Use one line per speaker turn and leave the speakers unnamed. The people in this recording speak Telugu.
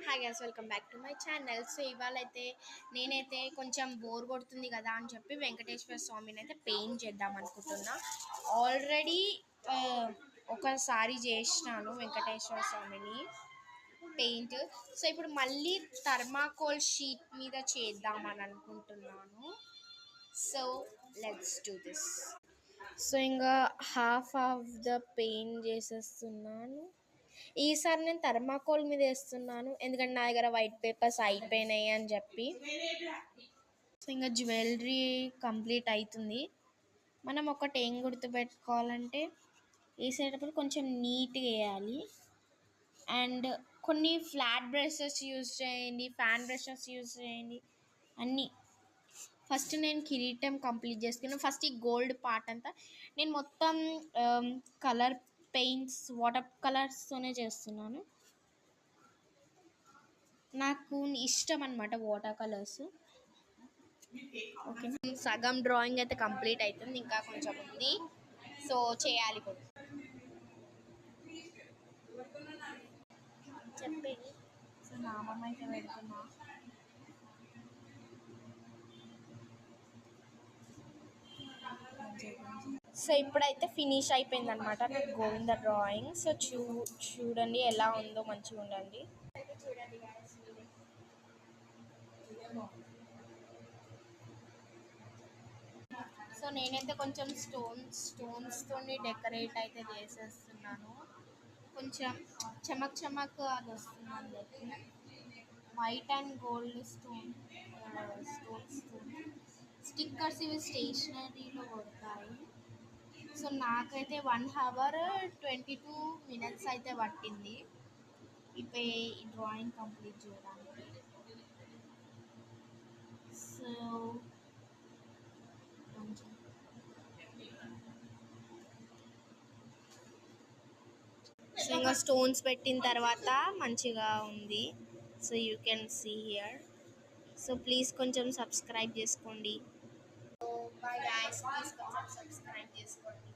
Hi guys, welcome back to my channel. So ఇవాళైతే నేనైతే కొంచెం బోర్ కొడుతుంది కదా అని చెప్పి వెంకటేశ్వర స్వామిని అయితే పెయింట్ చేద్దాం అనుకుంటున్నా. ఆల్రెడీ ఒకసారి చేసినాను వెంకటేశ్వర స్వామిని పెయింట్. సో ఇప్పుడు మళ్ళీ థర్మాకోల్ షీట్ మీద చేద్దామని అనుకుంటున్నాను. So let's do this. So ఇంకా హాఫ్ ఆఫ్ ద పెయింట్ చేసేస్తున్నాను. ఈసారి నేను థర్మాకోల్ మీద వేస్తున్నాను ఎందుకంటే నా దగ్గర వైట్ పేపర్స్ అయిపోయినాయి అని చెప్పి. సో ఇంకా జ్యువెలరీ కంప్లీట్ అవుతుంది. మనం ఒకటి ఏం గుర్తుపెట్టుకోవాలంటే వేసేటప్పుడు కొంచెం నీట్గా వేయాలి. అండ్ కొన్ని ఫ్లాట్ బ్రషెస్ యూజ్ చేయండి, ఫ్యాన్ బ్రషెస్ యూజ్ చేయండి అన్నీ. ఫస్ట్ నేను కిరీటం కంప్లీట్ చేసుకున్నాను. ఫస్ట్ ఈ గోల్డ్ పార్ట్ అంతా నేను మొత్తం కలర్ పెయింట్స్ వాటర్ కలర్స్తోనే చేస్తున్నాను. నాకు ఇష్టం అనమాట వాటర్ కలర్స్. ఓకే, సగం డ్రాయింగ్ అయితే కంప్లీట్ అవుతుంది, ఇంకా కొంచెం ఉంది. సో చేయాలి ఇప్పుడు. చెప్పేది సో నామం అయితే పెడుతున్నా. సో ఇప్పుడైతే ఫినిష్ అయిపోయింది అనమాట నాకు గోవింద డ్రాయింగ్. సో చూడండి ఎలా ఉందో, మంచిగా ఉండండి. చూడండి guys, మీరే. సో నేనైతే కొంచెం స్టోన్స్తో డెకరేట్ అయితే చేసేస్తున్నాను. కొంచెం చమక్ చమక్ అది వస్తుంది. White and gold stones stickers ఇవి స్టేషనరీలో కొడతాయి. సో నాకైతే 1 hour 22 minutes అయితే పట్టింది ఇప్పుడు ఈ డ్రాయింగ్ కంప్లీట్ చేయడానికి. సో ఇంకా స్టోన్స్ పెట్టిన తర్వాత మంచిగా ఉంది. So you can see here. So please కొంచెం సబ్స్క్రైబ్ చేసుకోండి. సో బాయ్ గైస్, ప్లీజ్ కొంచెం సబ్స్క్రైబ్ చేసుకోండి.